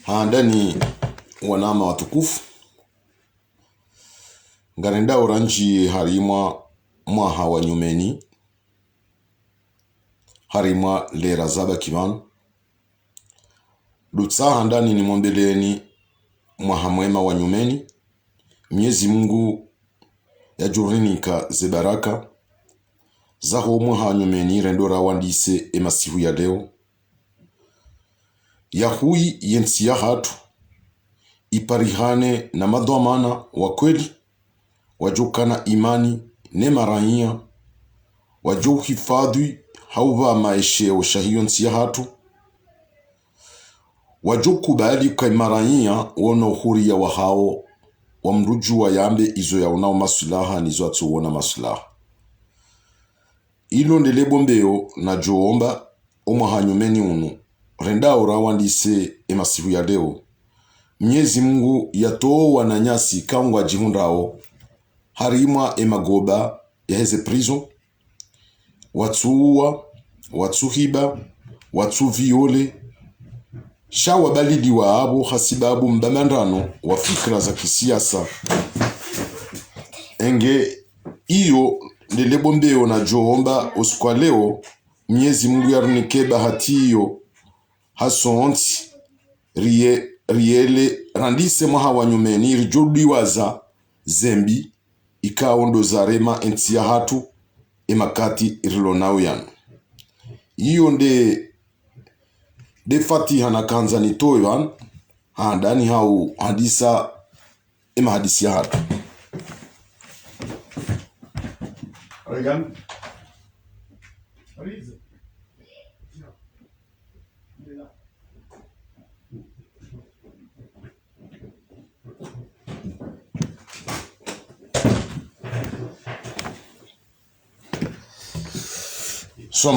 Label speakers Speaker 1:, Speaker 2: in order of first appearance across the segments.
Speaker 1: Ndani wanama watukufu ngarenda oranji harimwa mwaha wa nyumeni harimwa lera zaba kibanu lutsaha ndani ni mombeleni mwaha mwema wa nyumeni. Mwenyezi Mungu ya jurinika zebaraka zaho mwaha wa nyumeni rendora wandise emasihu ya leo yahui yensi ya hatu iparihane na madhamana wa kweli wajokana imani ne marahia wajohifadhi hauva maisha ya shahiyo nsi ya hatu wajokubali kwa marahia wana uhuri ya wahao wa mruju wa yambe izo ya unao masulaha nizo atuona masulaha ilo ndelebo mbeo na joomba omahanyumeni unu renda orawandise emasihu ya leo. Mwenyezi Mungu yatoo wananyasi kangwa jihundao harimwa emagoba yaheze prison watsuwa watsuhiba watsuviole shawa balidi wa abo hasibabu mbamandano wa fikra za kisiasa enge iyo ndelebo mbeo na joomba osikwa leo. Mwenyezi Mungu yarunike bahati iyo hasonti riele randise mwaha wa nyumeni rijudiwaza zembi ikaondo zarema ensi ya hatu emakati irilonao yanu iyo de fatiha na kanza ni toyan handani hau hadisa ema hadisi ya hatu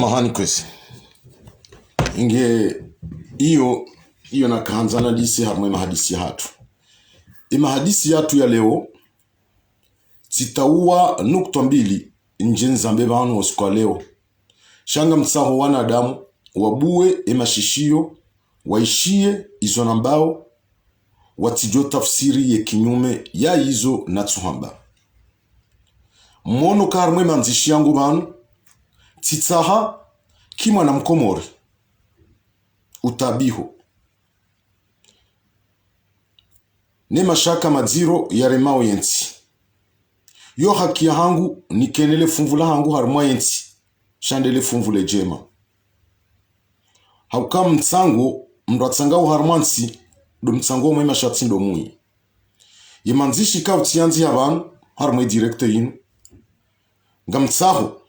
Speaker 1: mahani kwesi inge iyo na kahanzana lisi harumwe mahadisi ya hatu mahadisi yatu ya leo zitauwa nukta mbili njenza mbebanu osikwa leo shanga msaho wanadamu wabuwe emashishio waishie izo nambao watijo tafsiri ye kinyume ya izo na tsuhamba mmono karumwe manzishi yangu banu titsaha kimwa na mkomori utabiho ne mashaka madziro yaremao yensi yo haki ya hangu nikenele fumvula hangu harumwa yensi shandele fumvule jema hauka mtsango mratsangao harumwansi do mtsango mwema shatsindo mui yemanzishi ka utianzi haban harumwe director yinu ngamtsaho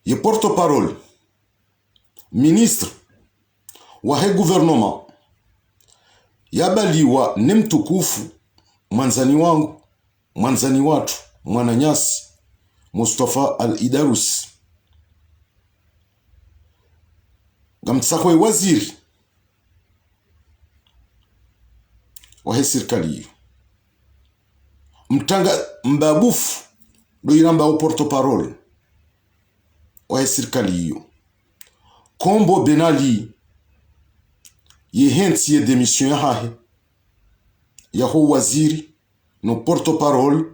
Speaker 1: ye porte-parole ministre wa he gouvernement yabaliwa ne mtukufu mwanzani wangu mwanzani watu mwananyasi Mustafa al-Idarus gamtsakwe waziri wa he serikali mtanga mbabufu do iramba o porte-parole wa serikali hiyo Kombo Benali ye henti ye demission ya hahe ya ho waziri no porte-parole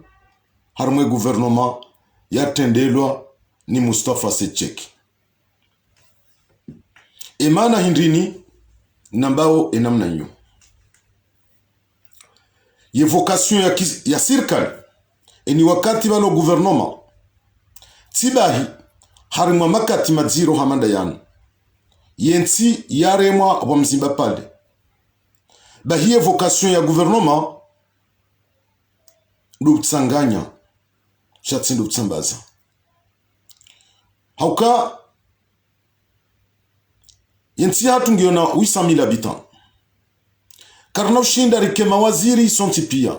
Speaker 1: harumwe gouvernement ya tendelwa ni Mustafa Secheki emana hindrini nambao enamna nyo ye vocation ya serikali eni wakati bano gouvernement tibahi harimwa makati madziro hamanda yanu yensi yaremwa wa mzimba pale bahie vocation ya gouvernement ndutsanganya shatsi ndutsambaza hauka yensi hatu ngiona 800,000 habitants karna ushinda rike mawaziri sontipia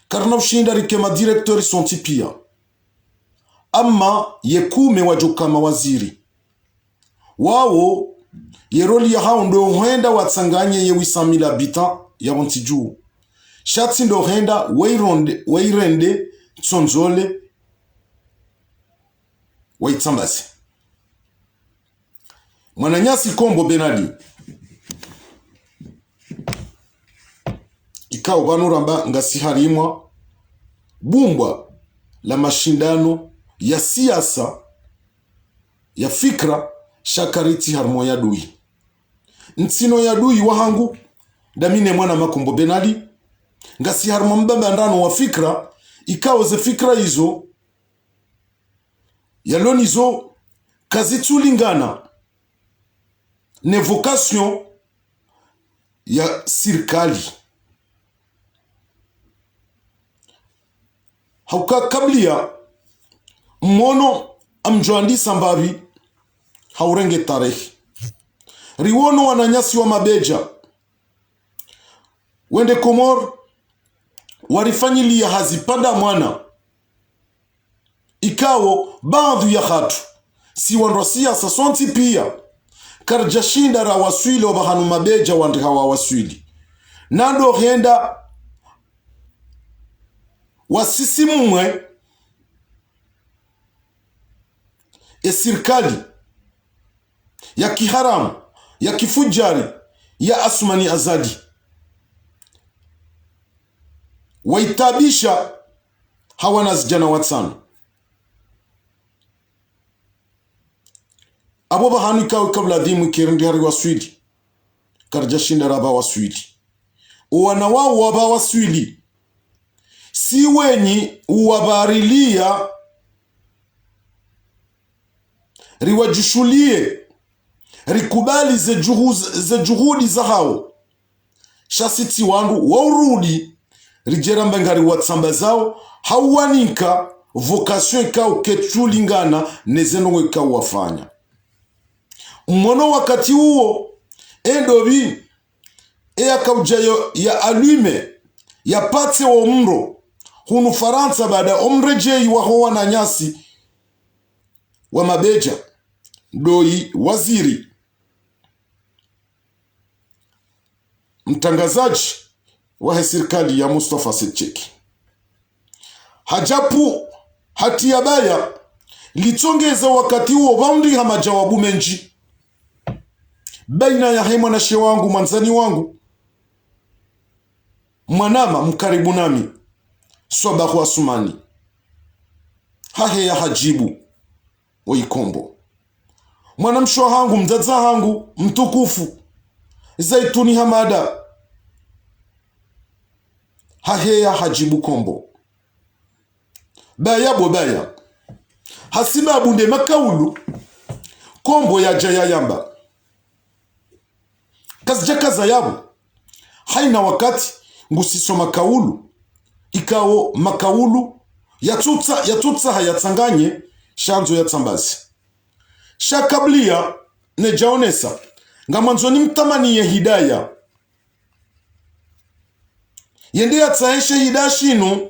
Speaker 1: karna ushinda rike madirektori sontipia ama yekume wajoka mawaziri wao yeroli ya hao ndo huenda watsanganye ye 800,000 habitants ya wantiju shatsi ndo huenda wairende tsonzole waitsambazi mwananyasi Kombo Benali ikao banuramba ngasi harimwa bumbwa la mashindano ya siasa ya fikra shakariti harmo ya dui nsino ya dui wahangu damine mwana makumbo benali ngasi harmo mbamba ndano wa fikra ikao ze fikra hizo yalonizo kazitulingana ne vocation ya sirkali hauka kablia mmono amjoandi sambavi haurenge tarehe riwono wananyasi wa mabeja wende Komor warifanyilia hazipanda mwana ikao baadhi ya hatu si wanrosia sasonti pia karjashinda ra waswili wabahanu mabeja wandi hawa waswili nando henda wasisimumwe sirkali ya kiharamu ya kifujari ya Asmani Azadi waitabisha hawana zijana watsano abo bahanu ikawe kabla dhimu kirindi hari waswili karjashinda raba waswili uwana wao waba waswili si wenyi uwabarilia riwajushulie rikubali ze juhudi za hao shasiti wangu waurudi rijera mbengari watsamba zao hauwanika vocation ikao ketulingana nezenongo ikao wafanya mmono wakati huo endobi akaujayo ya alume ya pate wa umro hunu Faransa baada omrejei wa hoa na nyasi wa mabeja doi waziri mtangazaji wa serikali ya Mustafa Secheki hajapu hati ya baya litongeza wakati huo baundi hama jawabu menji baina ya hema na shewangu manzani wangu mwanama mkaribu nami Swabahu Asumani hahe ya hajibu Waikombo mwanamshwa hangu mdadza hangu mtukufu Zaituni Hamada hahe ya hajibu Kombo baya bobaya hasiba abunde makaulu Kombo ya jaya yamba kazijakaza yabo haina wakati ngusiso makaulu ikao makaulu yatutsa hayatsanganye shanzo ya tsambazi shakablia nejaonesa ngamanzoni mtamani ya hidaya yende yatsaeshe hidashino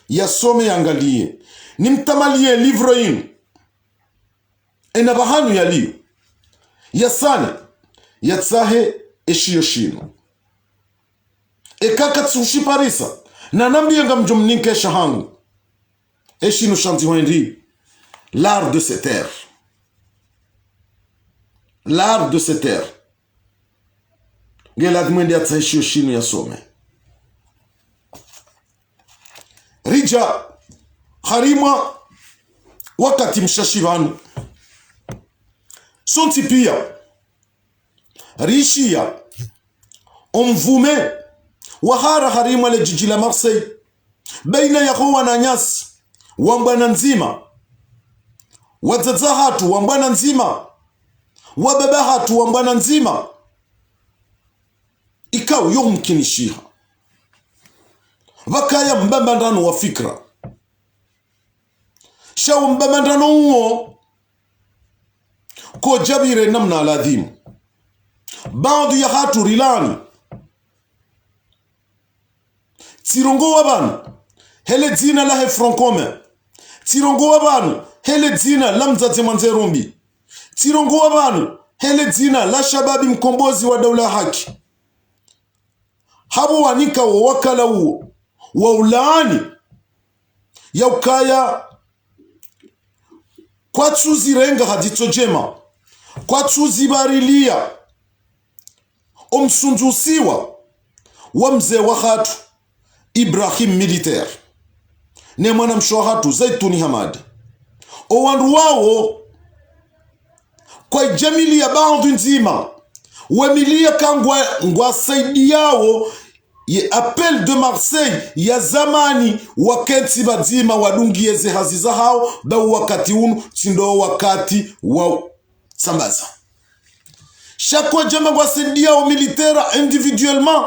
Speaker 1: yasome yangalie nimtamalie livro inu enabahanu yaliyo yasane yatsahe eshiyo shino ekaka tsushi parisa na nambiye ngamjomninke shahangu eshino shanti wendi l'art de cette terre, l'art de cette terre ngela dmende yatseshiyo shino yasome rija harima wakati mshashivanu sonti pia rishia omvume wahara harima le jiji la Marseille baina ya huwa na nyasi wambwana nzima wadzadza hatu wambwana nzima wababa hatu wambwana nzima ikao yomkinishiha vakaya mbambandano wa fikra shawo mbambandano uo ko jabire namna aladhimu baadhi ya hatu rilani tirongo wabanu hele dzina la he francome tirongo wabanu hele dzina la mzadze manzerumbi tirongo wabanu hele dzina la shababi mkombozi wa daula haki habo wanika wa wakala uo wa ulaani ya ukaya kwa tsuzi renga hadito jema kwa tsuzi barilia omsundusiwa wa mzee wa hatu Ibrahim Militaire ne mwana msho hatu Zaituni Hamad owandu wao kwa jamili ya baadhi nzima wemilia kangwa ngwa saidi yao ye appel de Marseille ya zamani wakati bazima wadungieze haziza hao ba wakati unu tindo wakati wa sambaza shakwa jama ngwa saidi yao militaire individuellement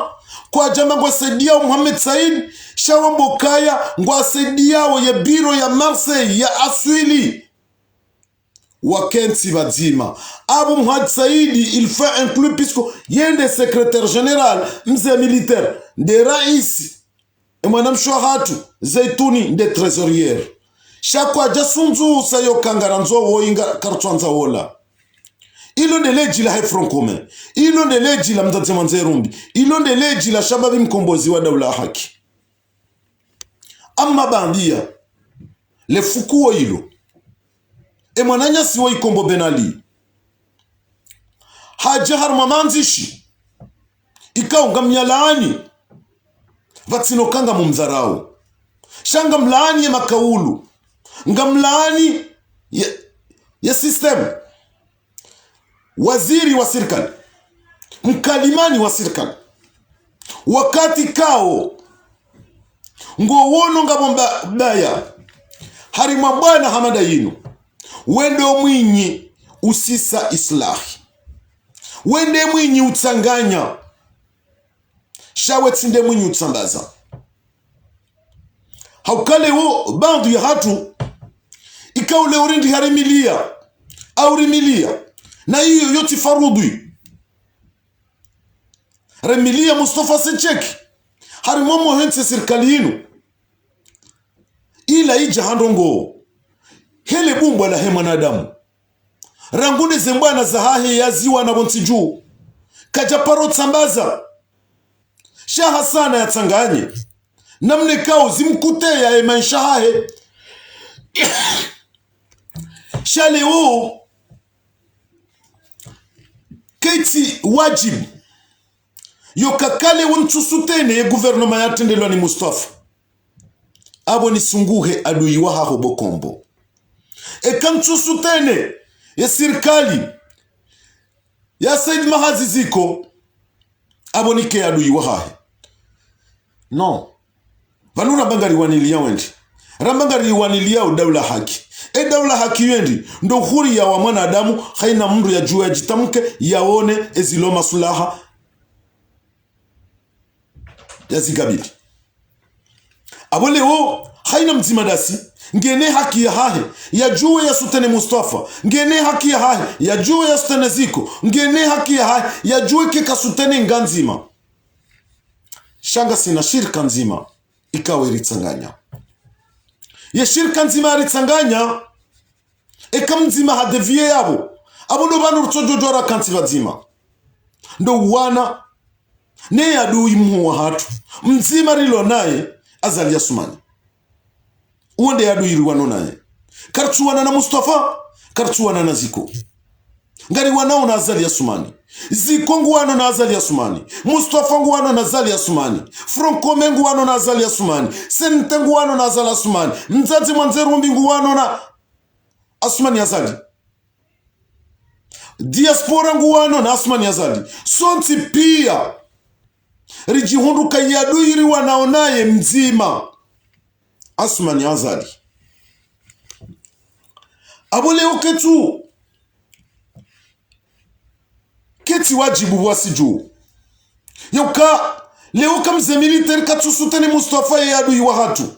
Speaker 1: kwa jama ngwa saidi yao Mohamed Said shawambo kaya ngwa saidi yao ya biro ya Marseille ya Aswili wakenti bazima Abu Mohamed Saidi il fait inclure puisque yende secrétaire général mzee militaire de raisi e mwanamshwa hatu Zaituni de trésorière shakwa jasunzu sayo kangaranzo woinga kartwanza wola ilo ndeleji la Front Commun ilo ndeleji la mtate manzerumbi ilo ndeleji la shababi mkombozi wa daula haki amma bandia le fukuo ilo e mwananya siwa ikombo benali haja harmamanzishi ikaunga mnyalaani vatino kanga mumdharau shanga mlaani ya makaulu nga mlaani ya system waziri wa serikali mkalimani wa serikali wakati kao ngowono nga bomba baya harima bwana hamada yinu wende mwinyi usisa islahi wende mwinyi utanganya shawe tsinde mwinyi utsambaza haukale wo bandu ya hatu ikaule urindi harimilia au rimilia na hiyo yoti farudhi remilia Mustafa Secheki harimomo hense serikali yinu ila ija handongo hele bumbwa la hema na damu rangunde zembwana za hahe ya ziwa na bonsi juu kajaparo tsambaza shaha sana ya tanganye namne kao zimkute ya emansha hahe shale o keti wajibu yokakale wontusutene ye gouvernement yatendelwa ni Mustafa abo ni sunguhe adui wa haho bokombo ekamtusutene ya serikali ya Said Mahazi ziko abo ni ke adui wa hahe no vanuna bangari wanilia wendi rambangari wanilia daula haki daula haki wendi ndo huri ya wa mwanadamu haina mndu ya juu ya jitamke yaone eziloma sulaha ya zigabili abole ho haina mzima dasi ngene haki ya hahe ya juu ya sutene Mustafa ngene haki ya hahe ya juu ya sutene ziko ngene haki ya hahe ya juu keka sutene nganzima shanga sina shirika nzima ikawe ritsanganya ya shirika nzima ritsanganya eka mzima hadevie yabo abo ndo banu rutojojora kanti bazima ndo wana ne adui mhuwa hatu mzima rilo naye azali ya sumani uonde adui riwano naye kartuwana na Mustafa kartuwana na ziko ngari wanao na azali ya sumani ziko nguwano na azali ya sumani Mustafa nguwano na azali ya sumani Front Commun nguwano na azali ya sumani Sente nguwano na azali ya sumani mzazi mwanzerumbi nguwano na asumani azali diaspora nguwano na asumani azali sonti pia rijihunduka yaduiri wanaonaye mzima asumani azali abole oketu keti wajibu wasiju yoka leo kamze military katusutene Mustafa ya adui wa hatu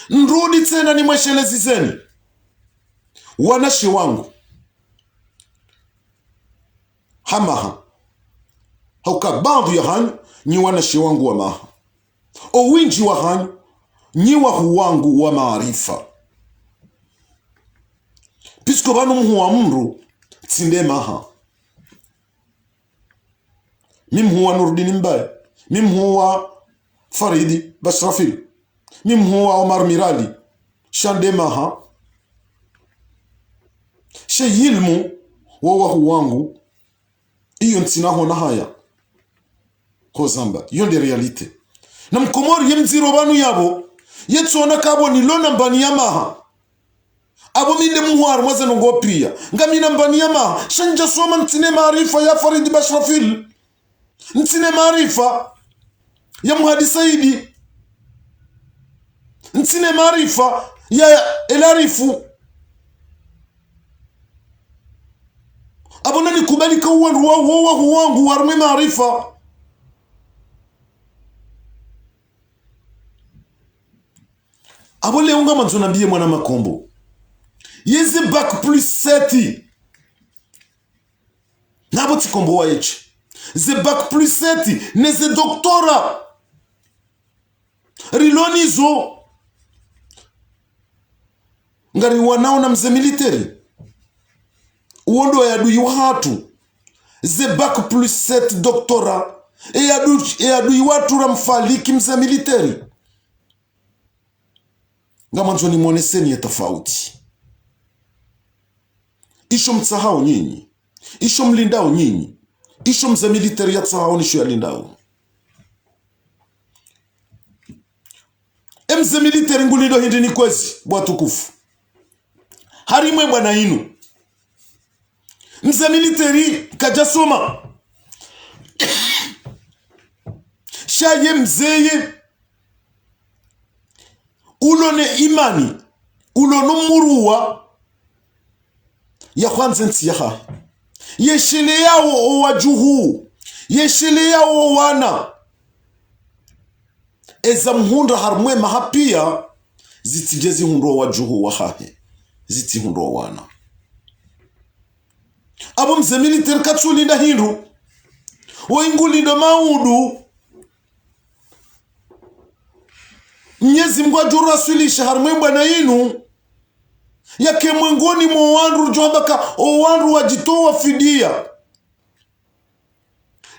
Speaker 1: nrudi tena ni mweshelezi zeni wanashi wangu hamaha hauka bandu ya hanyu nyi wanashi wangu wa maha o winji wa hanyu nyi wa huwangu wa maarifa pisko banu mhuwa mru tsinde maha mimhuwa Nurdin Mbaye mimhuwa Faridi Bashrafil mimhuwa Omar Mirali shande maha sheyilmu wa wahu wangu iyo ntinaho na haya kozamba yonde realite na mkomori yemziro banu yabo yetsona kabo ni lona mbani yamaha abo minde muhar mwaze nongo pia ngamina mbani yamaha shanja soma ntine maarifa ya Farid Bashrafil, ntine maarifa ya Muhadi Saidi, ntine maarifa ya Elarifu. Abona ni kubalika uwandu wangu warme maarifa. Abo leo nga manzo nabie mwana makombo yeze bac plus 7 nabo tikombo wa eche ze bac plus 7 ne ze doktora rilonizo ngari wanao na mze militeri uondo ya adui watu ze bac plus 7 doktora e adui watu ramfaliki mze militeri ngamanzo ni mwoneseni ya tofauti. Isho mtsahao nyinyi, isho mlindao nyinyi, isho mze militeri ya tsahao nisho ya lindao. Mze militeri ngulido hindi ni kwezi bwatukufu harimwe bwana inu. Mze militeri kajasoma shaye mzeye ulone imani ulono muruwa ya kwanza nti yaha yeshile yao owajuhu yeshile yao wana eza mhunda harmwe mahapia zitijezi hundo wajuhu wahahe ziti hundo wana abo mze militeri katsulinda hindu waingulinda maudu Mnyezi Mungu ajurasulisha harmwe bwana inu yake mwengoni mwa wandu rujobaka o wandu wajitoa fidia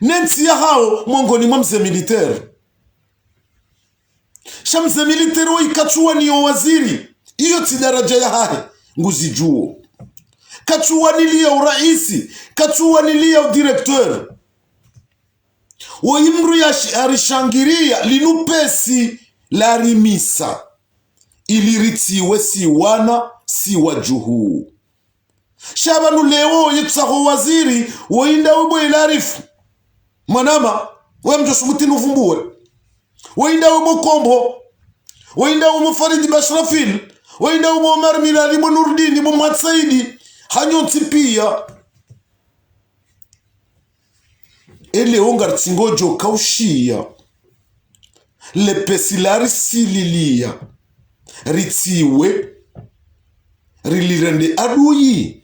Speaker 1: nensi ya hao mwengoni mwa mze militeri shamze militeri wa ikachua ni waziri iyo tidaraja ya hahe nguzi juo kachua nilia uraisi kachua nilia udirektor wa imru ya arishangiria linupesi la rimisa iliritiwe si wana si wajuhu shabanu leo yitsaho waziri wainda ubo ilarifu manama we mjosumutinu vumbuwe wainda ubo kombo wainda ubo Farid Bashrafil wainda ubo Omar Milali bo Nurdini bo Muhadi Saidi hanyonti pia ele ongar tsingojo kaushia le pesilari sililia ritiwe rilirende aduyi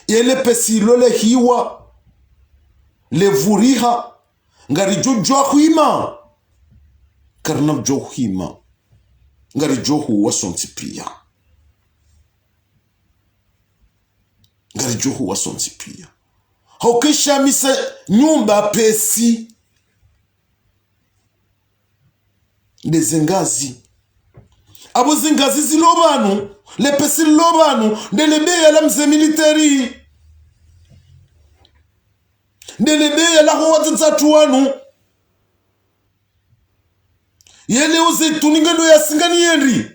Speaker 1: ele pesilo le hiwa le vuriha ngari jojo huima karna johuima ngari johu wasonti pia ngari johu wasonti pia hokesha misa nyumba pesi dezengazi abo zingazi zilobanu le pesi lobanu ndelebe la mze militeri ndelebe la ho watatu wanu yele uze tuningendo ya singani yenri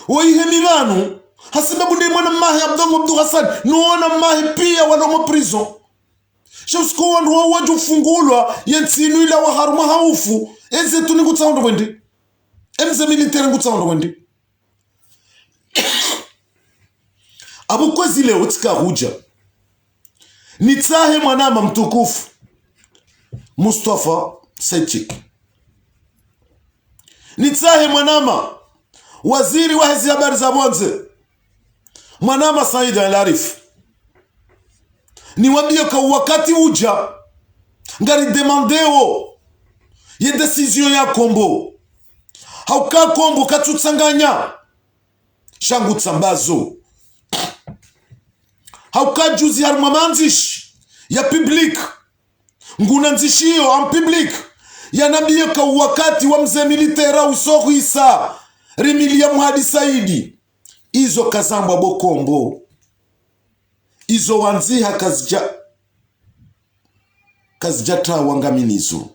Speaker 1: oihemi banu hasibabu ndi mwana mahi Abdul Hassan nuona mahi pia wadongo prison Shausko wandu wa waju fungulwa yensinu ila wa haruma haufu eze tuni ngutsaondo wendi emze militeri ngutsaondo wendi abu kwezi leo tika huja nitsahe mwanama mtukufu Mustafa Sechik nitsahe mwanama waziri wa hizi habari za bonze mwanama Said Al-Arif niwambie kwa wakati uja ngari demandeo ye decision ya kombo hauka kombo katutsanganya shangu tsambazo hauka juzi harmamanzish ya public nguna nzishio en public ya nabie kwa wakati wa mze militera usohu isa rimilia Muhadi Saidi izo kazambwa bokombo izo wanziha kazija kazijata wangaminizo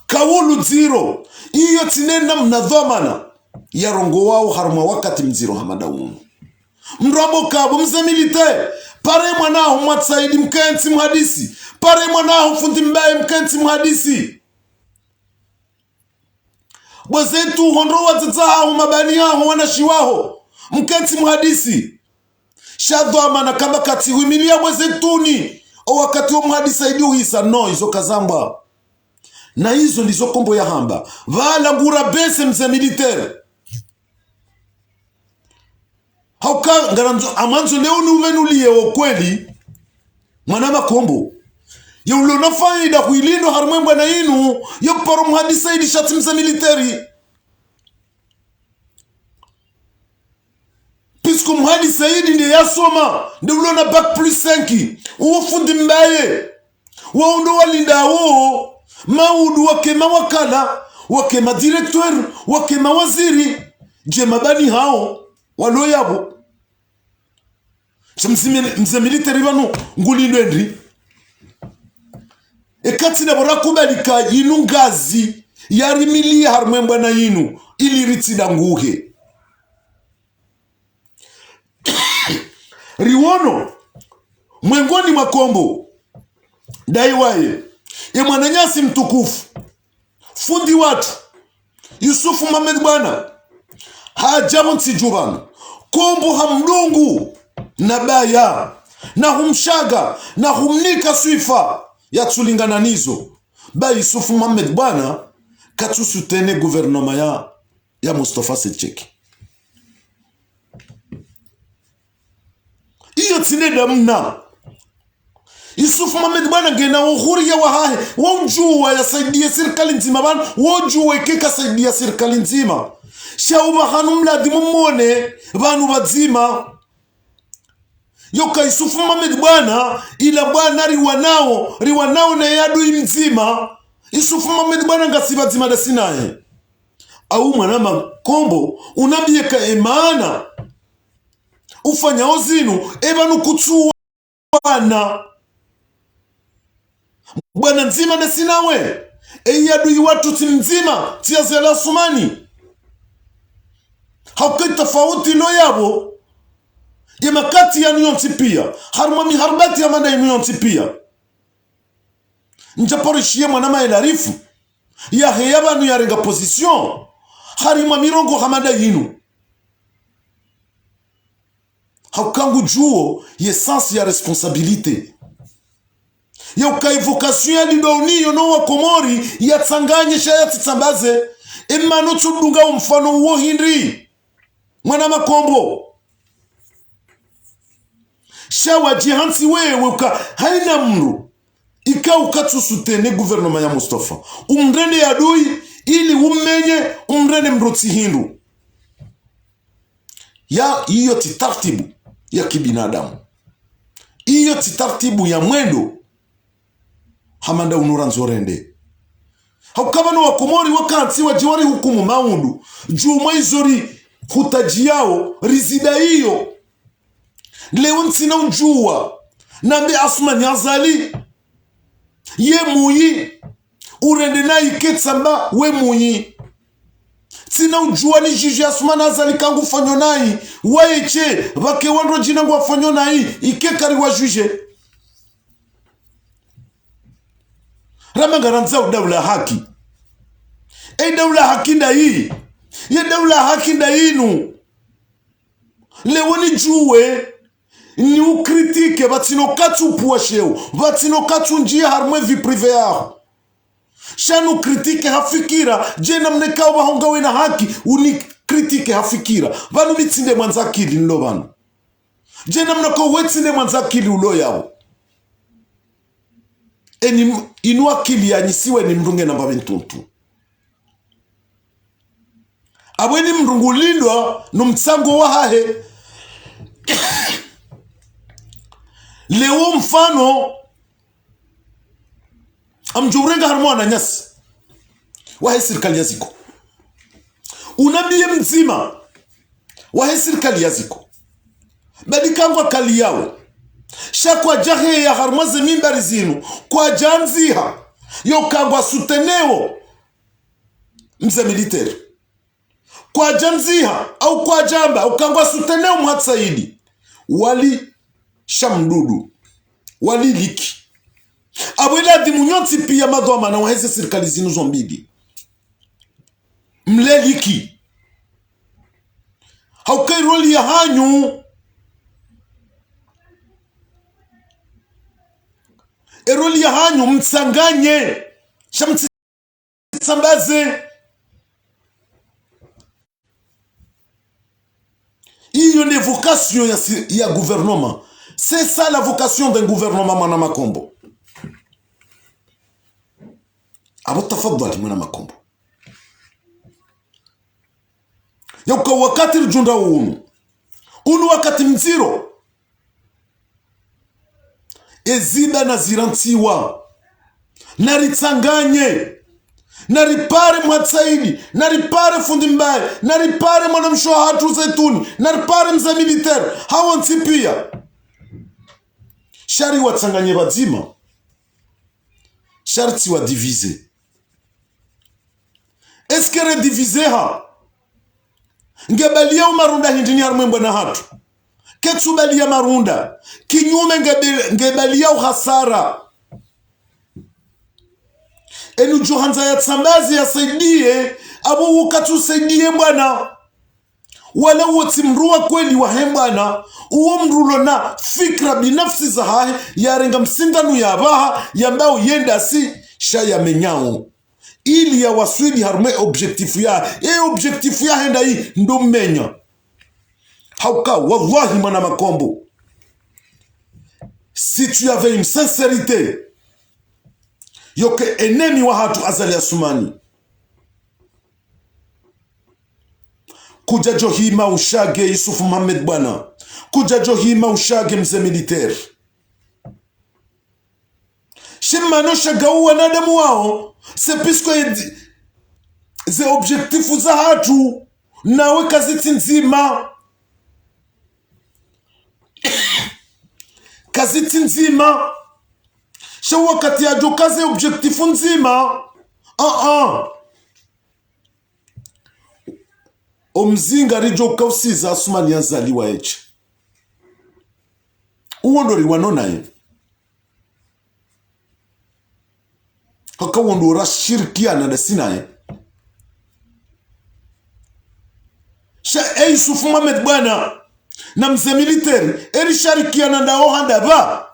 Speaker 1: kawulu ziro iyo tinenda mnadhamana ya rongo wao harumwa wakati mziro hamada unu mrabo kabo mze militaire pare mwanaho mwatsaidi mkensi mhadisi pare mwanaho fundi mbaye mkensi mhadisi bwezetu hondro watsatsaho mabani yaho wanashiwaho mkensi mhadisi shadhamana kamba kati huimilia bwezetuni o wakati wa mhadisi aidi uhisa no izo kazamba na hizo ndizo kombo ya hamba vala ngura bese mze militaire hauka ngaranzo amanzo leo nuvenulie okweli mwanama kombo yulo na faida kuilindo harumemba na inu yoparo mhadisa idi shati mze militari pisku mhadisa idi ndi yasoma ndi ulo na bac plus 5 ufundi mbaye waundo walinda woo maudu wakema wakala wakema directeur wakema waziri je mabani hao walo yabo mze militari banu ngulindo ndri ekati na borakubalika yinu ngazi yari mili harumemba na yinu ili ritida nguhe riwono mwengoni makombo daiwaye ya mwananyasi mtukufu fundi watu Yusufu Mohamed bwana hajabu nsijubana kombo hamdungu na baya na humshaga na humnika swifa ya tulingana nizo ba Yusufu Mohamed bwana katusutene gouvernement ya Mustafa Secheki iyo tineda mna Yusufu Mohamed bwana ngena uhuria wa hahe wonjuwa ya saidia serikali nzima bana wonjuwa ikeka saidia serikali nzima shauma hanumla dimumone banu bazima yoka Yusufu Mohamed bwana ila bwana riwanao na yadu mzima Yusufu Mohamed bwana ngasiba zima da sinaye au mwanama kombo unabieka emana ufanya ozinu ebanu kutsuwana bwana nzima na sinawe eyadu watu timzima tiazela sumani hakika tofauti lo yabo ya makati ya nuyonti pia harumami harbati ya manda ya nuyonti pia njaporishie mwanama elarifu ya heyaba nuyarenga position harima mirongo hamada yinu haukangu juo ye sens ya responsabilite ya ukaivokasyon ya lidoni yono wa komori ya tsanganye shaya titsambaze emano tudunga umfano uwo hindri mwana makombo shawa jihansi wewe uka haina mru ika ukatusutene gouvernement ya Mustafa umrende adui ili umenye umrende mroti hindu ya iyo titartibu ya kibinadamu iyo titartibu ya mwendo hamanda unura nzorende haukabano wa komori wakansi wajiwari hukumu maundu juma izori hutaji yao rizida iyo leo nsina unjua nambe Asmani Azali ye muyi urende na iketsamba we muyi sina unjua ni jiji Asmani Azali kangu fanyo nai waeche wake wandro jinangu wafanyo nai ikekari wa juje Ramengaranza daula haki daula haki nda hii ye daula haki nda inu leo ni juwe ni ukritike batino katu puasheo batino katu njia harmwe vi prive yao shanu kritike hafikira jena mnekao bahongawe na haki uni kritike hafikira vanu mitsinde mwanzakili nlo vanu jena mnekao wetsinde mwanzakili ulo yao eni inu akili yanyisiwe ni mrunge namba ventuntu abweni mrungu lindwa numtsango wa hahe leo mfano amjurenga harmwa na nyasi wahe serikali yaziko unabie mzima wahe serikali yaziko badikangwa kali yawe shakwa jahe ya harmaze mimbari zinu kwa janziha yo kangwa suteneo mze militeri kwa janziha au kwa jamba ukangwa suteneo mhatsaidi wali shamdudu wali liki abwela dimunyonti pia madhoma na waheze serikali zinu zombidi mle liki haukai roli ya hanyu eroli ya hanyu mtsanganye shamtsambaze iyo ne vocation ya gouvernement. C'est ça la vocation d'un gouvernement mwana makombo. Abo tafadhali mwana makombo. Yauka wakati rujunda unu wakati mziro eziba na zirantiwa naritsanganye naripare mwatsaidi naripare fundi mbaye naripare mwanamsho hatu zaituni naripare mza militaire hawa ntipia shari watsanganye bazima sharti wa divize eskere divize ha ngebalia umarunda hindini harumwe na hatu ketsubalia marunda kinyume ngebalia uhasara enu johanza ya tsambazi ya saidie abu wakati usaidie bwana wala woti mruwa kweli wa hembana uwo mrulo na fikra binafsi za hae ya renga msindanu ya baha ya mbao yenda si shaya menyao ili ya waswidi harume objektifu ya objektifu ya henda hii ndo mmenya hauka wallahi mwana makombo si tu avais une sincérité yoke enemi wa hatu azali asumani kuja johima ushage Yusufu Mohamed bwana kuja johima ushage mze militaire shimano shagaua na damu wao sepisko ze objektifu za hatu nawe kaziti nzima kaziti nzima sho wakati ya jokaze objektifu nzima omzinga rijo kausiza asumani yazaliwa eche uwondori wanonaye haka wondora shirikiana na sinaye Yusufu Mohamed bwana na mze militeri eri shirikiana ndao handa ba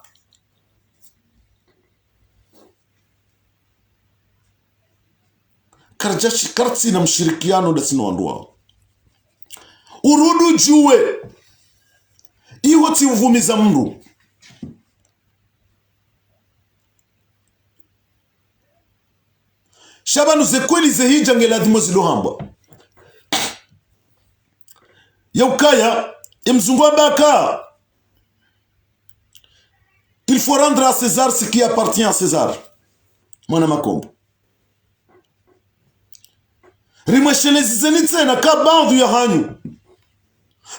Speaker 1: karjashi kartsi na mshirikiano da sino wanduwa urudu juwe ihoti uvumiza mru shabanu zekweli zehija ngeladimo zilohamba yaukaya imzungwa baka il faut rendre à César ce qui appartient à César mwana makombo rimweshelezi zenitse na kabandu ya hanyu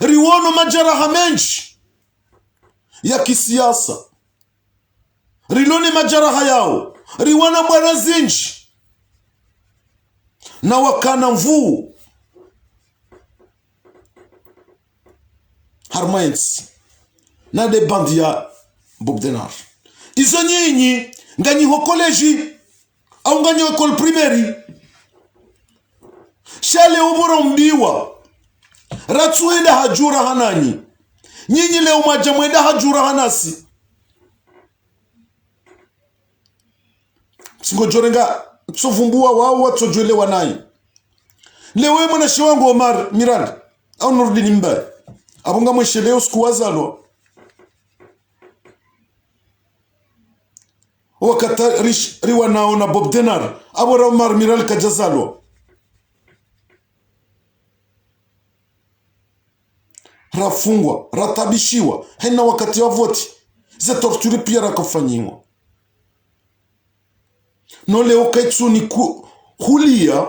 Speaker 1: riwono majaraha menshi ya kisiasa rilone majaraha yao riwana bwana zinji na wakana mvuu harmaensi na de bandi ya Bobdenar izo nyinyi nganyiho koleji au nganyiho ekole primeri shale ubora mbiwa ratsuenda hajura hananyi nyinyi leo majamwenda hajura hanasi singojorenga tsovumbua wao watsojole wanai lewe mwana shiwangu Omar Miranda au Nurdin Mbaye abunga mweshe leo siku wazalo wakata riwa nao na Bobdenar abora Omar Miranda kajazalo rafungwa ratabishiwa hena wakati wa voti ze torturi pia rakafanyiwa no leo kaitsu ni kulia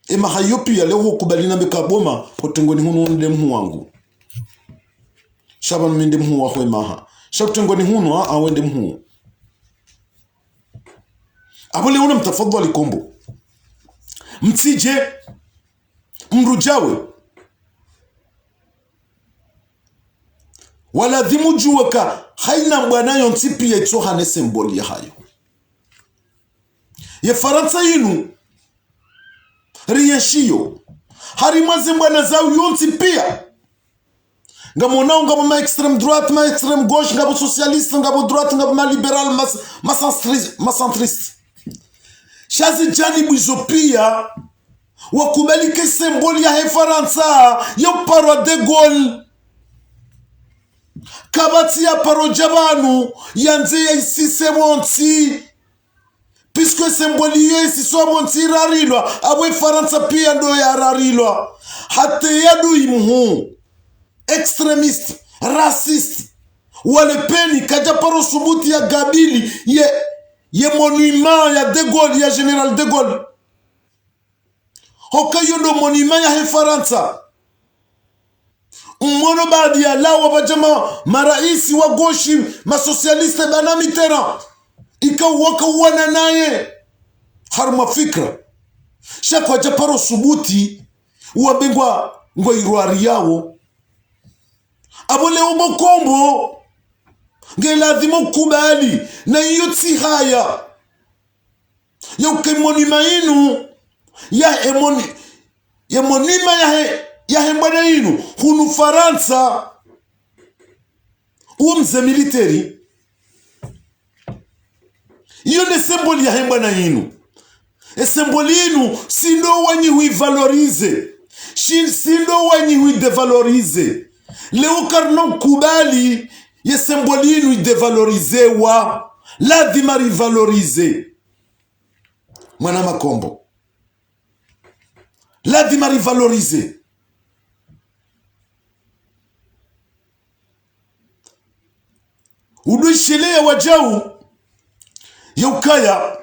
Speaker 1: ema hayo pia leo kubali na bekaboma potengoni hunu ndemu wangu Shaban minde mhu wa hwe maha. Shakutengo ni hunwa awende mhu. Abole una mtafadhali kombo. Mtije mrujawe. Wala dhimu juwaka haina mbwana yontipi ya itohane semboli ya hayo. Ye Faransa yinu riyashiyo harimaze mbwana zao yontipia. Ngamo ngabo ma extreme droite, ma extreme gauche, ngabo socialiste, ngabo droite, ngabo ma liberal, ma centriste. Shazi jani bwizopia wakubalike semboli ya he Faransa yo paro de Gaulle. Kabati ya paro jabanu yanze ya isise monti. Puisque semboli yo isiswa monti rarilwa, abwe Faransa pia ndo ya rarilwa. Hate yadu imuhu extremiste, raciste, wale peni kaja paro subuti ya Gabili ye monument ya De Gaulle, ya General De Gaulle. Hoka yondo monument ya he Faransa. Mwono baadi ya lawa bajama maraisi wa goshi, masocialiste bana Mitterrand. Ika waka wana naye. Harma fikra. Shakwa japaro subuti, uwabengwa iruari yao. Abole ubo kombo ngeladhimo kubali na iyo tsihaya ya ukemonima inu ya monima ya hembana inu hunu Faransa uo mze militeri iyo ne semboli ya hembana inu semboli inu sindo wanyi hui valorize sindo wanyi hui devalorize. Leo karnon kubali ye sembolinu idevalorize wa lazima rivalorize. Mwana makombo lazima rivalorize. Uduishile ya wajau ya ukaya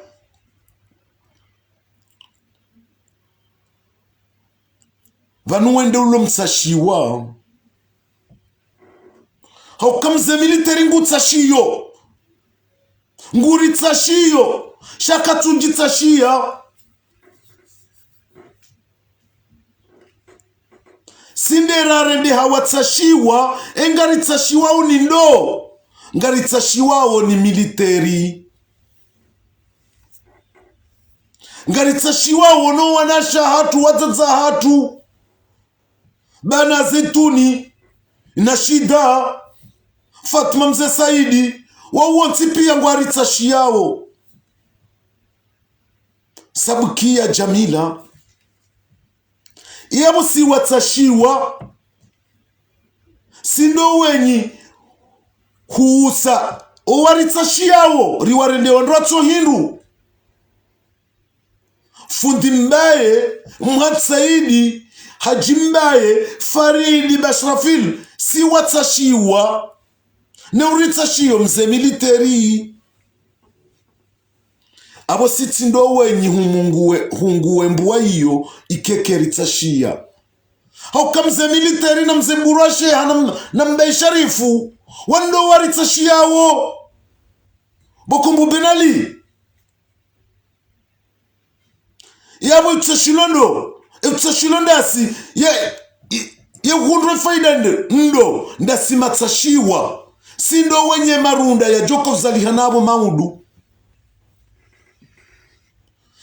Speaker 1: vanuwende ulo msashiwa. Haukamze militeri ngutsashiyo. Nguritsashiyo. Shakatunjitsashia. Sinderare ndi hawatsashiwa. Engaritsashiwa unindo. Ngaritsashiwa ni militeri. Ngaritsashiwa no wanasha hatu wataza hatu. Bana zetuni. Na shida. Fatma Mzee Saidi wawonti pia ngwaritsashi yao. Sabukia Jamila iya musi watsashiwa sindo wenyi kuusa owaritsashi yao riwarende wandratso hindu. Fundi mbaye Mhad Saidi Haji mbaye Faridi Bashrafil si watsashiwa ne uritsashiyo mze militeri. Abo sitindo wenyi hunguwe mbuwa iyo ikekeritsashia. Hauka mze militeri na mze mburashe na mbe sharifu wando waritsashia wo Bokumbu Benali yabo itusashilondo asi ye hundre faidande ndo ndasi matsashiwa. Sindo wenye marunda ya Joko Zalihanabo Maudu.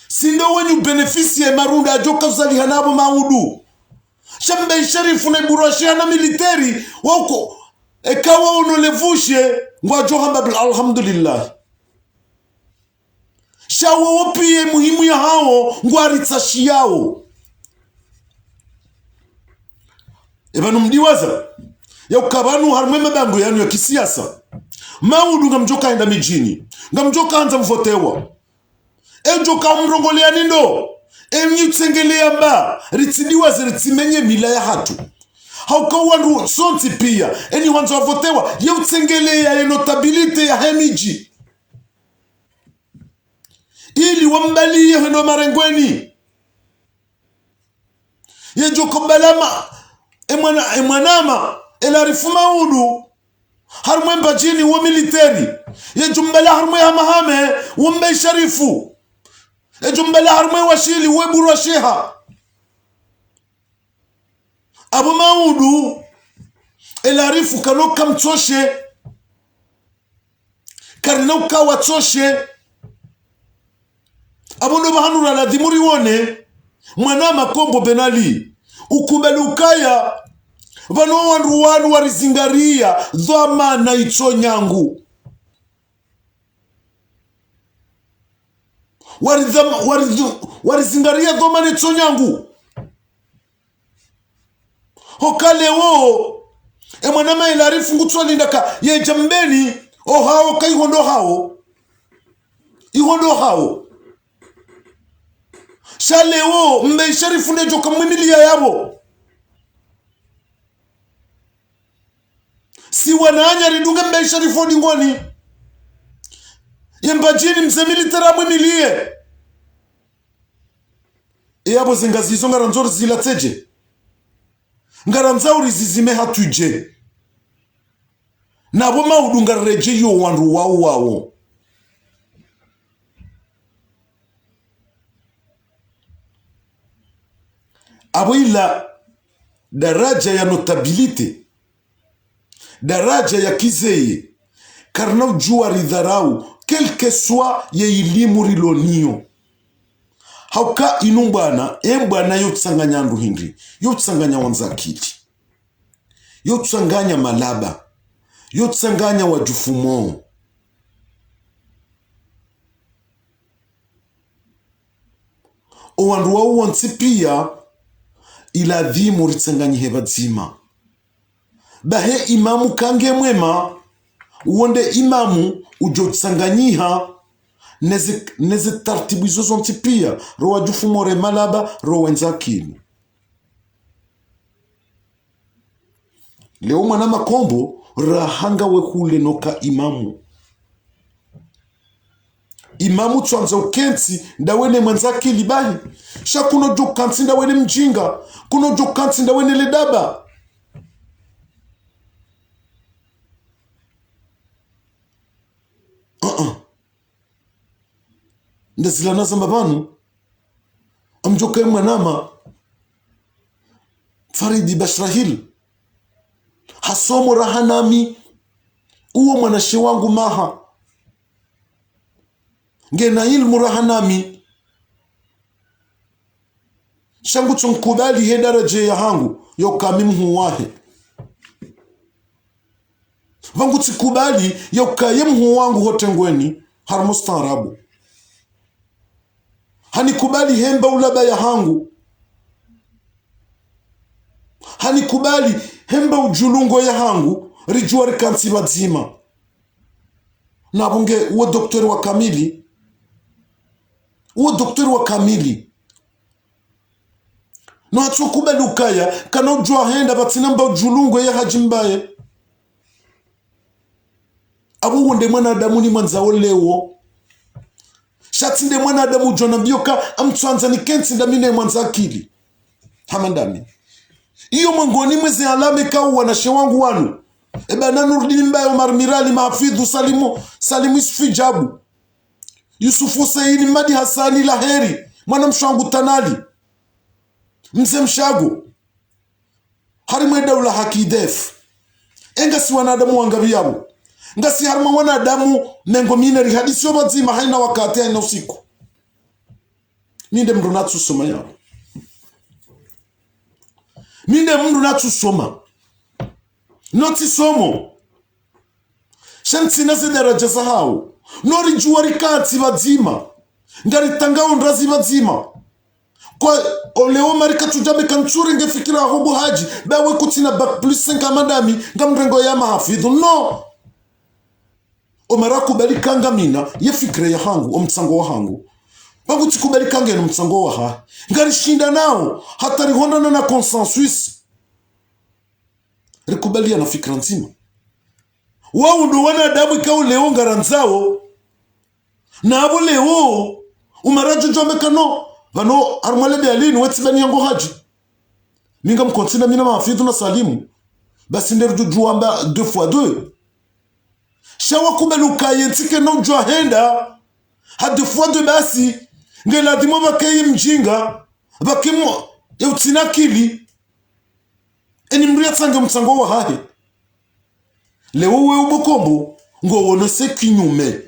Speaker 1: Sindo wenye benefisi ya marunda ya Joko Zalihanabo Maudu. Shambe sharifu na iburashia na militeri wako ekawa unolevushe ngwa johamba alhamdulillah. Shawa wapie muhimu ya hao ngwa ritsashi yao. Ebanu mdiwaza ya ukabanu harumwe mabango yanu ya kisiasa. Maudu ngamjoka enda mijini. Ngamjoka hanza mvotewa. Njoka mrongolea nindo. Nyutsengelea mba. Ritsidiwaza ritsimenye mila ya hatu. Hauka wandu sonti pia. Wanza wavotewa. Ya utsengelea ya notabilite ya hemiji. Ili wambali ya hendo marengweni. Ya joko balama. Emwanama elarifu Maudu harmwe mbajini wa militeri yejumbala harmwe hamahame wambe sharifu yejumbala harmwe washili weburu wa sheha Abu Maudu elarifu kanoka mtoshe karinauka watoshe abono bahanura la dhimuri wone mwana makombo benali ukubelukaya vano wanruwanu warizingaria dhama na ito nyangu warizingaria dhama na ito nyangu hokalewo mwanama ilarifu ngutwa lindaka ye jambeni ohao ka ihondo hao shalewo mbe sharifu nejo kamwimilia yabo si wananya ridunge mbe sharifu dingoni yembajini mzemili tera mwimilie yabo zingazizo ngaranzori zilateje ngaranzauri zizime hatuje nabo Maudu ngareje yo wandu wao abo ila daraja ya notabilite daraja ya kizeye karna ujua ridharau kelke swa ye ilimu rilonio hauka inumbana embwana yotsanganya ndu hindri yotsanganya wanzakili yotsanganya malaba yotsanganya wajufumo owandu wao wansi pia ila dhimu ritsanganyi hebadzima bahe imamu kange mwema uonde imamu ujotsanganyiha neze tartibu izo zonti pia ro wajufumo re malaba ro wenzakili leo mwana makombo rahanga wekule noka imamu twanza ukensi ndawene mwenzakili bahi sha kuno jokansi ndawene mjinga kuno jokansi ndawene ledaba ndezilana za mabanu amjoka mwanama Faridi Bashrahil hasomo rahanami uwo mwanashi wangu maha ngena ilmu rahanami shangu chunkubali he daraje ya hangu yokamimhu wahe vangu tikubali yokayemhu wangu hotengweni harmustarabu hanikubali hemba ulaba ya hangu hanikubali hemba ujulungo ya hangu rijua rikansi wadzima nabunge uwe doktori wa kamili no atukubali ukaya kana ujua henda batinamba ujulungo ya hajimbaye abu wonde mwana adamu ni mwanzao lewo shatinde mwana adamu jona mbioka amtwanza ni kensi ndamine mwanza akili hamandami iyo mwangoni mwezi alame kau wanashe wangu wanu ebana Nurdin Mbaye Omar Mirali Mahfidhu Salimu Isfijabu Yusufu Saini Madi Hasani Laheri mwana mshangu Tanali mze mshago harimwe daula hakidef engasi wanadamu wangabiyabu ngasi harma wanadamu mengo mineri hadisi obadzima haina wakati haina usiku minde mndu natsusoma yabo minde mndu natsusoma noti somo shanti nase daraja sahau nori juwari kati badzima ngari tangao ndazi badzima kwa oleo marika tujame kanchure ngefikira hobo haji bawe kutina back plus 5 madami ngamrengo ya mahafidhu no omaraku bali kanga mina yefikire ya hangu omtsango wa hangu bangu tikubali kanga no mtsango wa ha ngari shinda nao hata rihondana na consensus rikubali na fikra nzima wao ndo wanadamu ikao leo ngaranzao na abo leo umaraju jomekano vano armalebe alini wetibani yango haji minga mkontina mina mahafidhu na salimu basi nderu juamba 2 fois 2 shawa kumeluka yentike no jwa henda hadi fois de basi ngela dimo bakay mjinga bakimo ya utinakili eni mria tsanga mtsango wa hahe leo we ubokombo ngo wonose kinyume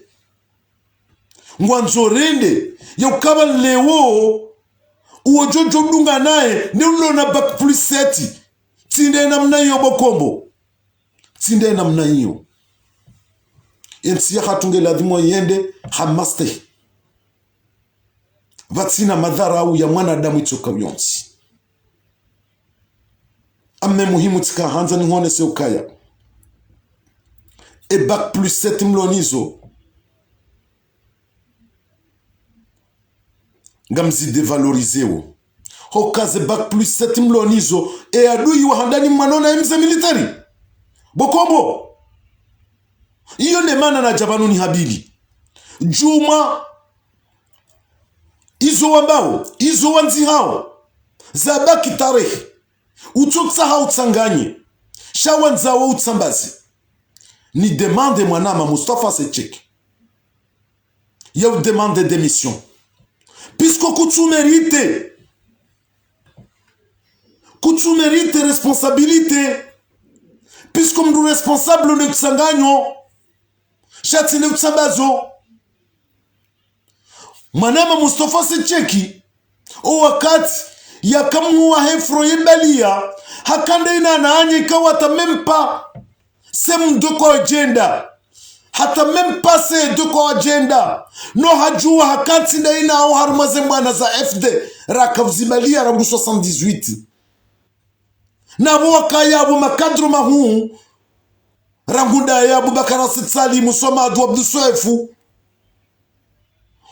Speaker 1: ngwanzorende ya ukaba leo uojojo dunga nae ni ulona back plus 7 tinde namna hiyo bokombo tinde namna hiyo yensi ya hatungela dhimo yende hamaste vatsina madhara au ya mwanadamu itoka yonsi amme muhimu tika hanza ni hone se ukaya e back plus 7 mlonizo ngamzi devalorizeo hokaze back plus 7 mlonizo e adui wa handani mwanona mze military bokombo iyo ne mana na jabanuni habili juma izo wambao izo wanzi hao zabaki tarehe utoksa hao tsanganye shawanza wa utsambazi ni demande mwanama Mustafa Sechek ya demande démission puisque kutu mérite responsabilité puisque mdu responsable ne tsanganyo shati ne utsambazo mwanama Mustafa Secheki o wakati ya kamuwa hefro yebalia hakanda ina naanye kawa hata mempa sem doko agenda hata mempa se doko agenda no hajua hakati na ina au harumaze mwana za FD rakavzibalia rangu 78 na waka yabu makadru mahuu ranguda yabu Bakara Sitsali Musoma Adu Abdu Soefu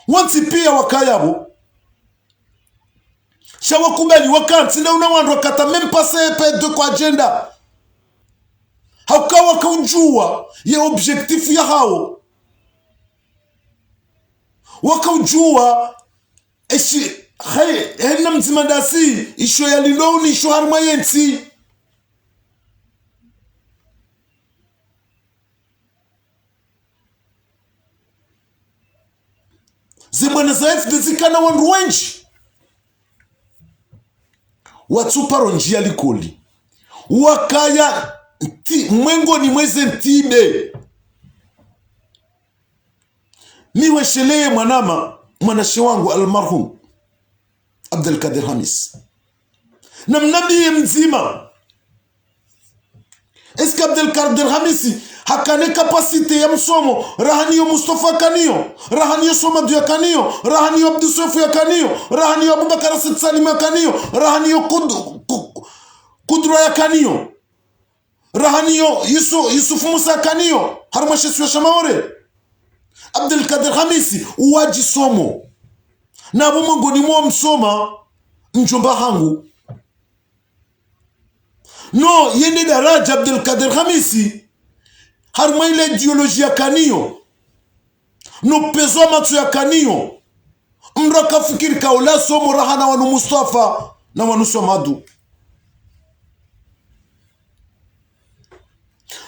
Speaker 1: wanti pia wakayabu shawakubali wakanti na unawandu wakata mempase epe kwa agenda haukawa kaujua ya objektifu ya hao wakaujua eshi hena mzimandasi isho ya liloni isho harmayensi zimwana za FD zikana wandu wenji watsuparo njia likoli wakaya mwengo ni mweze ntibe miweshelee mwanashi wangu almarhum Abdelkader Hamis na mnabii mzima eske Abdelkader Hamisi hakane kapasite ya msomo rahaniyo Mustafa Kaniyo rahaniyo Somadu ya Kaniyo rahaniyo Abdu Sofu ya Kaniyo rahaniyo Abubakar Salim ya Kaniyo rahaniyo Kudra ya Kaniyo rahaniyo Yusufu Musa Kaniyo harumashesi wa Shamaore Abdelkader Hamisi uwaji somo na abumongo ni mwa msoma mjomba hangu no yende daraja Abdelkader Hamisi haruma ile ideoloji ya Kaniyo no pezo matu ya Kaniyo mraka fikiri kaula somo rahana wanu Mustafa na wanu Somadu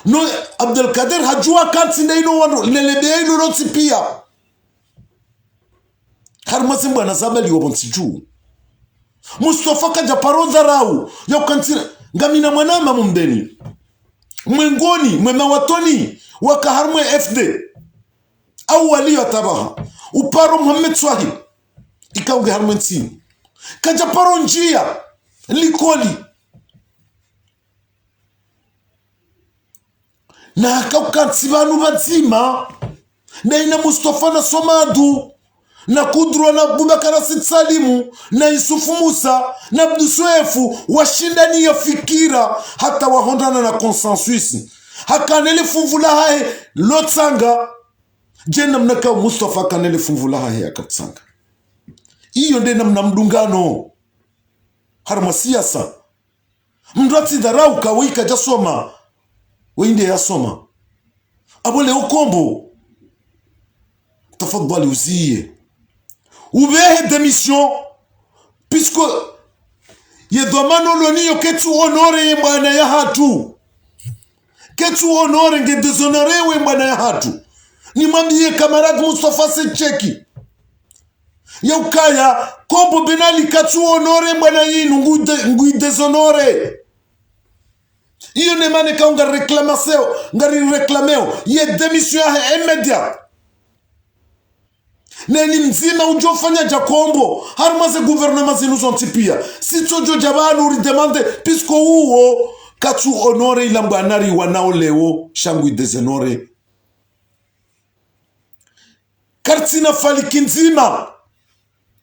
Speaker 1: no Abdelkader hajua kanti na ino wanu lelebe ino roti pia haruma simbu anazabali wabonsi juu Mustafa kaja parodha rau ya ukantina ngamina mwanama mumbeni mwengoni mwemawatoni wakaharmwe FD au waliyo tabaha uparo Muhammad Swahib ikauge harmwe nsini kaja paro njia likoli na hakaukatibanu bazima na ina Mustafa na Somadu na Kudrwa na Abubakar Salimu na Yusufu Musa na Abdu Soefu washindani ya fikira hata wahondana na consensus hakanele fumvula hae lotsanga jena mnaka Mustafa kanele fumvula hae akatsanga iyo nde namna mdungano harma siasa mndwati dharau kawika jasoma wende yasoma abole ukombo tafadhali uzie ubehe démission puisque ye domano loni yoketu honore ye mwana ya hatu ketu honore nge desonorewe mbwana ya hatu. Nimwambie kamarad Mustafa Secheki ya ukaya kombo benali ketu honore mbwana yinu ngui desonore. Iyo ne mane ka nga reclamaseo ngari reclameo ye demission ya immédiat. Neni mzima ujofanya jakombo harumaze gouvernement zinuzontipia sitojo jabanu uri demande pisko uo katu honore ilambanari wanao leo shangui desenore kartina faliki nzima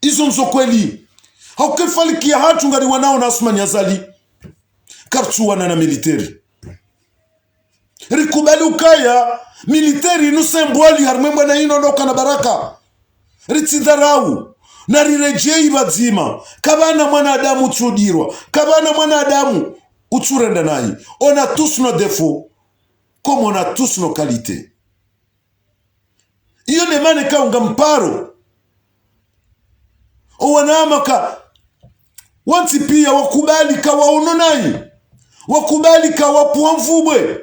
Speaker 1: izo mzokweli hauke faliki ya hatu ngari wanao na Asmani Azali kartu wana na militeri rikubali ukaya militeri nusembwali harumemba na ino ndoka na baraka ritsidharau na rirejei bazima kabana mwanadamu utsudirwa kabana mwanadamu utsurenda nayi. On a tous nos défauts comme on a tous nos qualités. Iyo ne mane ka unga mparo o wanamaka wanti pia wakubali ka waono nayi wakubali ka wapuamvubwe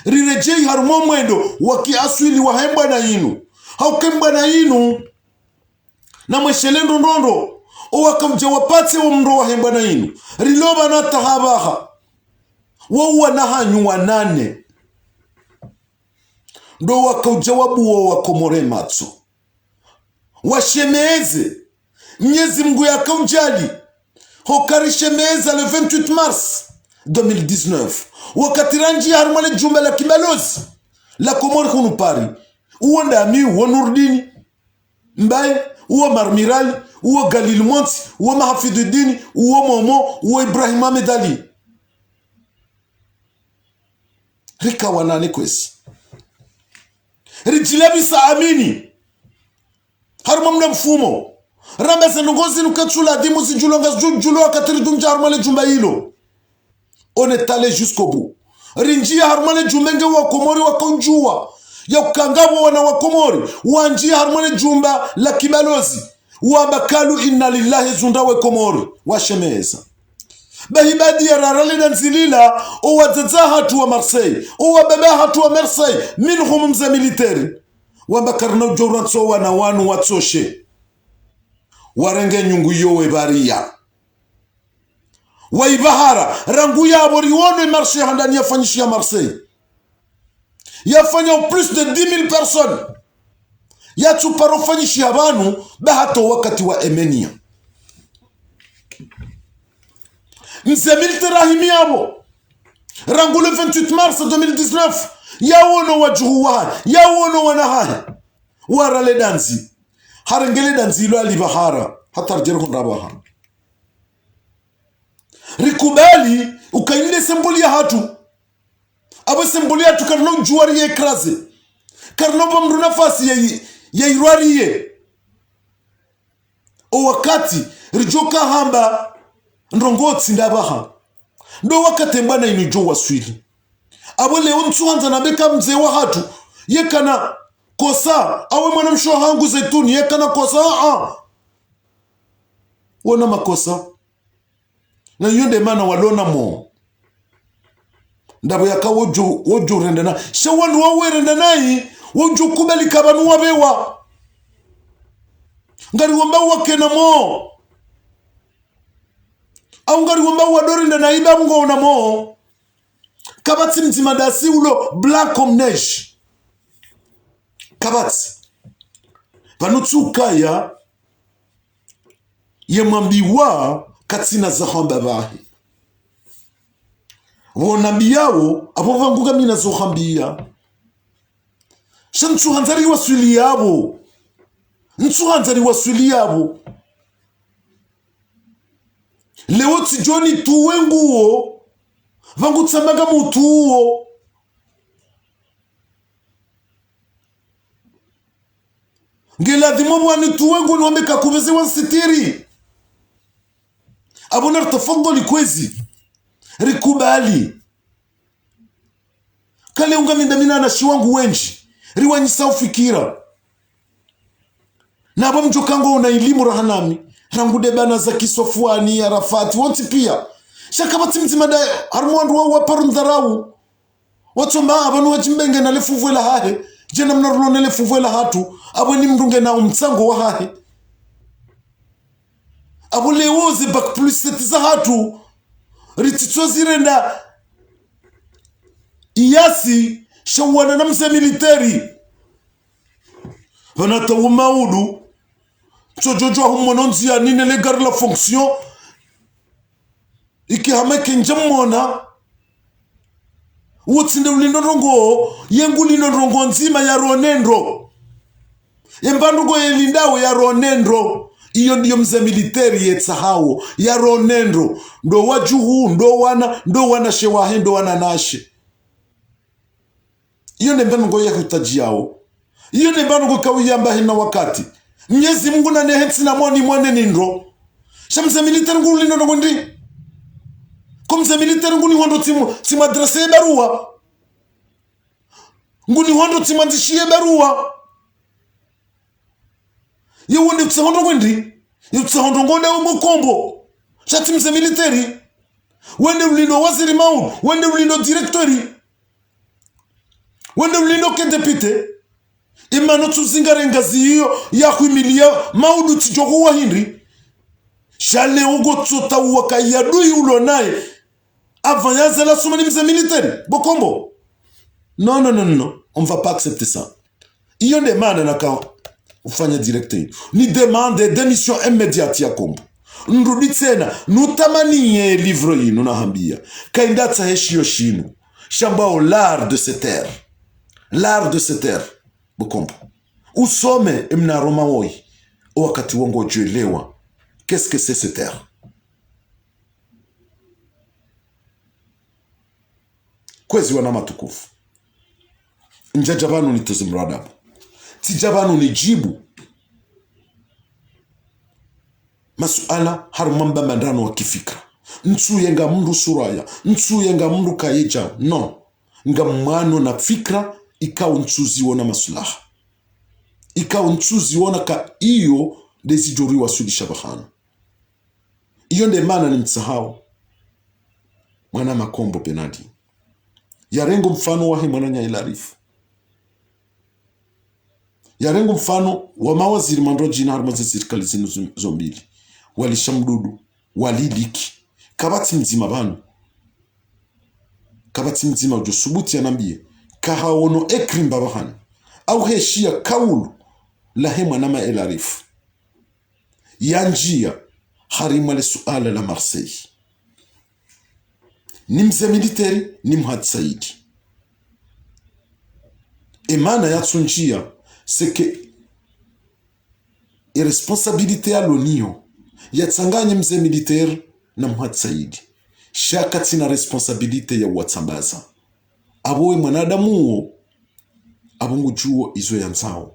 Speaker 1: rirejei harumo mwendo wakiaswili wahemba na inu haukemba na inu na mweshelendo ndondo o wakamja wapate wa mro wahemba na inu riloba na tahabaha wawa na hanyu wanane ndo wakaujawabu wa wakomore matso washemeze Mnyezi Mungu yakaujali hokarishemeza le 28 mars 2019 wakati ranji harumale jumba la kibalozi la Komori kunupari uo ndami uo Nurdini Mbaye uo Marmirali uo Galil Monti uo Mahafiduddini uo Momo uo Ibrahim Ahmed Ali rika wanane kwesi rijilabisa amini harumamna mfumo ramba senongozi nukachula dimu si julonga julo akatiri dumja harumale jumba hilo. On est allé jusqu'au bout. Rinjia harumale jumbenge wa Komori wa konjua ya ukangabo wana wa Komori wanjia harumale jumba la kibalozi wa bakalu inna lillahi zundawe Komori washemeza bahibadi ya rarale na nzilila o wadzadza hatu wa Marseille o wababa hatu wa Marseille minhum mza militeri wabakarna ujoranso wana wanu watsoshe warenge nyungu yowe baria waibahara rangu yabo rione marché handani yafanyishia Marseille yafanya plus de 10,000 personnes yatu parofanyishia banu bahato wakati wa Emenia mze militerahimi yabo rangu le 28 mars 2019 yawono wajuhuwa yawono wanahahi warale danzi harengele danzi ilo alibahara hata rjeru rabaha rikubali ukainde semboli ya hatu aba semboli ya hatu karno juwari ya ekraze karno bamru nafasi ya irwari ye o wakati rijoka hamba ndrongotsi ndabaha ndo wakati mbana inijo waswili abo leo ntuanza na beka mzee wa hatu yekana kosa awe mwana msho hangu Zaituni yekana kosa wana makosa na yonde mana walona mo ndabo yaka wojo renda na shawandu wawe renda nai wojo kubali kabanu wabewa ngari wamba wakena mo au ngari wamba wadori renda na iba mgo na mo kabati mtimadasi ulo black comme neige kabati panutsuka ya mambiwa katina za hambabahi wonambiyawo abo vanguka mina zo hambia shantu hanzari waswili yabo ntu hanzari waswili yabo leo tijoni tuwe nguo vangu tsambaga mutuo ngeladhimo bwani tuwe nguo nwambe kakubeze wansitiri abona tafadhali kwezi rikubali kale ungaminda mina na shiwangu wenji riwanyisa ufikira na abo mjokango una elimu rahanami rangude bana za Kisofuani Arafati wonti pia shakabati mzima da harmwandu wa waparu ndharau watu ma abanu wajimbenge na lefuvu la hahe jena mnarulone lefuvu la hatu abo ni mdunge na umtsango wa hahe abo lewoze bak plus setiza hatu rititso zirenda iyasi shawana na mse militeri vanata umaudu chojojo humononzi ya nine le gar la fonction iki hameke njamona wotsinde ulindo rongo yengu lindo rongo nzima ya ronendro yembandugo yelindawo ya ronendro iyo ndiyo mze militeri yetsahao ya ronendro ndo wajuhu ndo wana shewahe ndo wana nashe iyo nembandugo ya hutaji yao iyo nembandugo kawiyamba hina wakati Mnyezi Mungu na nehetsi na moni mwene nindro shamze militeri ngu lindo rongo ndi kumze militeri nguni hondo timu adrese ye barua nguni hondo timu anzishie barua ye wende utsahondo ngwendi ye utsahondo ngonde umukombo shati mze militeri wende ulindo waziri maun wende ulindo direktori wende ulindo kendepite imano tuzingare ngazi hiyo ya kuimilia maudu tijogo wa hindri shale ugo tsota uwaka yadui ulo nae avant yaza la soumani mze militaire bokombo non on va pas accepter ça iyo demande naka ufanya directeur ni demande démission immédiate ya kombo nrudi tena nutamanie livre yinu nahambia kaindatsa heshio shinu shambao l'art de cette terre bokombo usome imna roma woi wakati wongo juelewa qu'est-ce que c'est cette terre. Kwezi wana matukufu njajabanu ni tezimradabu tijabanu ni jibu masuala harumamba mandano wa kifikra ntu yenga mndu suraya ntu yenga mndu kayeja no nga mwano na fikra ikao ntuzi wona masulaha ikao ntuzi wona ka iyo dezidori wa sudi shabahana iyo nde mana ni mtsahao mwana makombo penadi yarengo mfano wahe mwananya ilarifu yarengo mfano wa mawaziri mandro jina harmaze zirikali zinu zombili walishamdudu walidiki kabati mzima banu kabati mzima ujo subuti ya nambie kahawono ekrimba bahani au heshia kaulu la he mwanama ilarifu yanjia harimale suala la Marseille ni mze militeri ni mhad saidi emana ya tsunjia c'est que irresponsabilité ya lonio ya tsanganye mze militeri na mhad saidi shaka tina responsabilité ya watsambaza abowe mwanadamu uo abungu juo izo ya nzao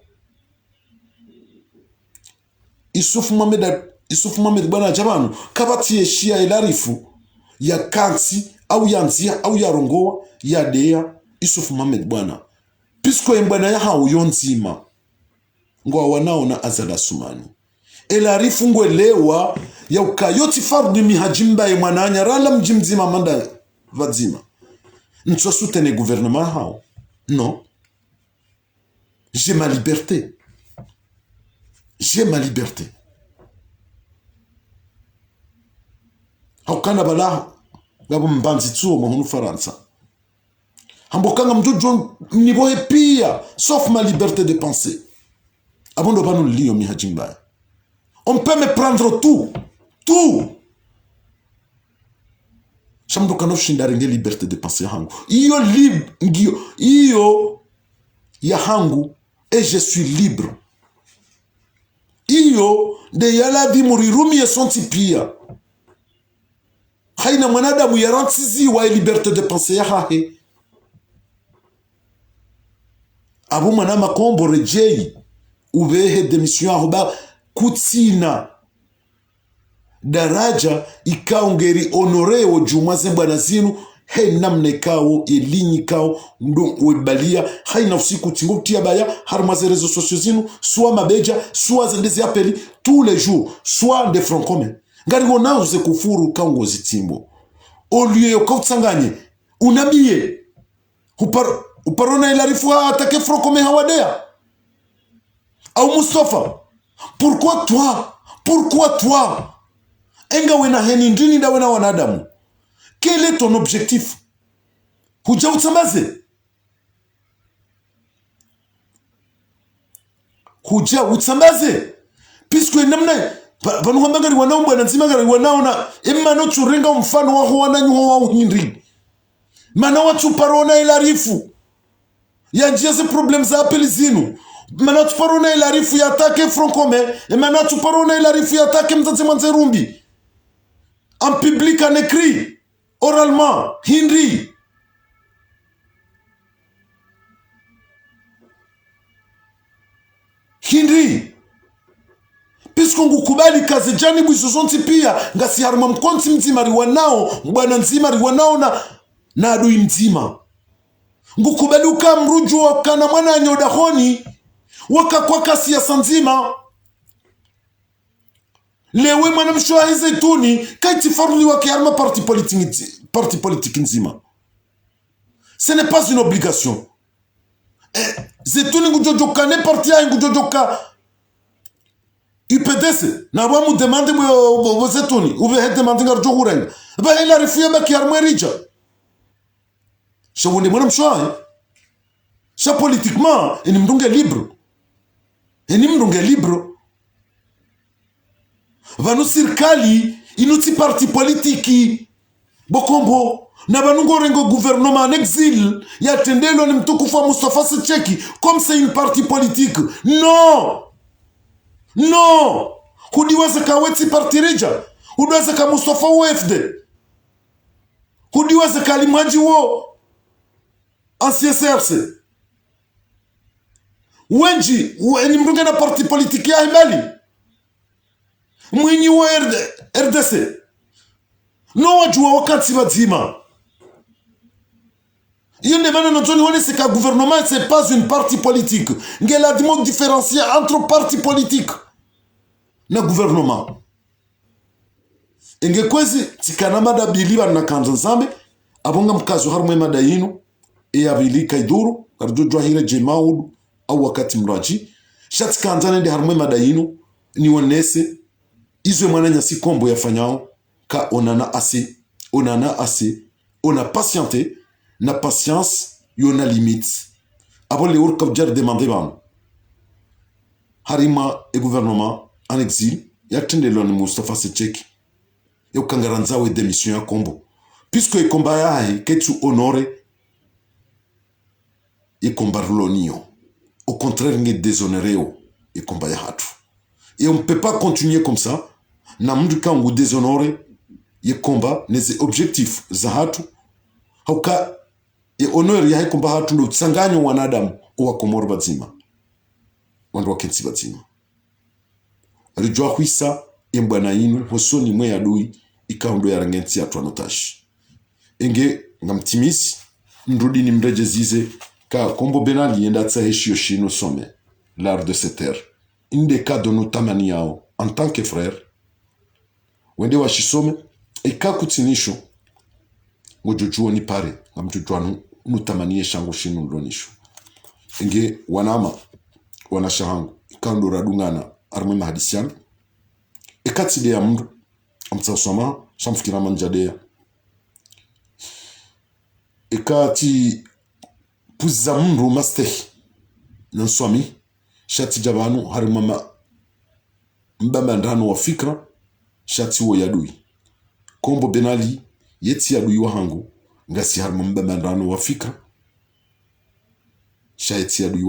Speaker 1: Isufu Mohamed bwana jabanu kabati yeshia ilarifu ya kansi au ya nzia au ya rongoa ya dea Isufu Mohamed bwana pisko mbwana ya hao yonzima ngwa wanao na azala sumani ilarifu ngwelewa ya ukayoti fardi mihajimba ya mwananya rala mjimzima manda vadzima ntsosutene gouvernement hao non j'ai ma liberté haukana bala gabo mbanzi tsuo mahunu Faransa hambokanga mjojo nibohe pia sauf ma liberté de penser abondo banu liyo mihajimba on peut me prendre tout shamdo kanoshinda renge liberté de penser hangu iyo ya hangu et je suis libre iyo de yala di murirumi ya sonti pia haina mwanadamu ya rantizi wa liberté de penser ya hahe abu mwana makombo rejei ubehe demission ahuba kutsina daraja ikaongeri honoreo jumaze bwana zinu he namne kao elinyi kao ndo webalia haina usiku tingotia baya harmaze réseaux sociaux zinu soit mabeja soit zendezi appeli tous les jours soit des francs communs ngari wona uze kufuru kango zitimbo au lieu yo kautsanganye unabie uparona ilarifu atake Frocome hawadea au Mustafa. Pourquoi toi enga wena heni ndini da wena wanadamu? Quel est ton objectif? Huja utsambaze puisque namna vanu hambangari wanaomba na nzimagari wanaona imano churenga mfano waho wananyuho wa uhindri mana watu parona ilarifu ya njia ze problem za apeli zinu mana tu parona ilarifu ya atake Frocome mana tu parona ilarifu ya atake mzazi Manzerumbi en public en écrit oralement hindri pisco ngukubali kazi jani bwisozonti pia ngasi harma mkonti mzima riwanao mbwana nzima riwanao na adui mzima ngukubali ukamruju wakana mwana nyodahoni waka kwa kasi ya sanzima lewe mwana mshua hizi tuni kaiti faruli waki harma parti politique nzima. Ce n'est pas une obligation. Zetuni ngujojoka ne parti ya ngujojoka UPDC na wamu demande bo zetuni ube he demande ngar jogurenga ba ila rifia ba ki armo rija shawone mwana mshwa sha politiquement ni mdunge libre vanu sirkali inuti parti politiki bokombo na banungo rengo gouvernement en exil ya tendelo ni mtukufu wa Mustafa Secheki comme c'est une parti politique. Non hudiwaza kaweti parti rija hudiwaza ka Mustafa UFD hudiwaza ka Limanji wo ancien CRC wenji ni mdunge na parti politique ya himali mwinyi wa RDC no wajua wakati wazima. Il ne mène notre zone, c'est qu'un gouvernement, c'est pas une partie politique. Il y a des mots différenciés entre partis politiques. Na gouvernement. Inge kwezi, tikanama da biliba na kanzanzambe, abonga mkazu harumwe madayinu, abili kaiduru, karjojo hile jemaudu, au wakati mraji, shati kanzane de harumwe madayinu, ni wanese, izwe mwananya si kombo ya fanyao, ka onana assez, on a patienté, na patience yona limite abo le urka jar demander bam harima e gouvernement en exil ya tende lon Mustafa Secheki yo kangaranza we démission ya kombo puisque e combat ya ketu honore e combat lonio au contraire nge déshonorer e combat ya hatu et on peut pas continuer comme ça na mdu ka ngu déshonorer e combat les objectifs za hatu hauka e honor ya haikumba hatu ndo tsanganyo wanadamu uwa Komoro bazima wandu wakensi bazima alijua huisa mbwana yinu hosoni mwe ya dui ikaundo ya rangensi ya tuanotashi enge ngamtimisi ndudi ni mreje zize ka Kombo Benali yenda tsa heshi yoshino some l'art de cette terre inde ka dono tamani yao en tant que frère wende washisome eka kutinisho ngojojuo ni pare ngamjujwanu nutamanie shangu shinu ndonisho enge wana shahangu ikando radungana arme mahadisian ekatide ya mndu amtsasoma shamfikira manjadea ekati puza mndu mastehi nanswami shati jabanu harimama mbamba ndano wa fikra shati wo yadui Kombo Benali yeti yadui wa hangu ngasi harma mbamba ndano wa fikra shayeti yadui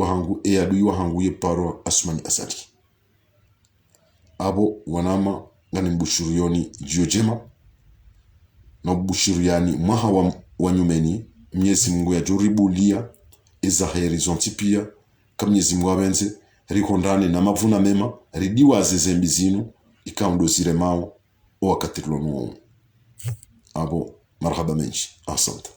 Speaker 1: wa hangu ye paro Asmani Asadi abo wanama ngani mbushuriyoni jiojema na mbushuriyani mwaha wa nyumeni Mwenyezi Mungu ya juribu lia ezaheri zontipia kama Mwenyezi Mungu abenze rikondane na mavuna mema ridiwa zezembi zinu ikamdo ziremao o wakati lonuo abo marhaba menshi asante.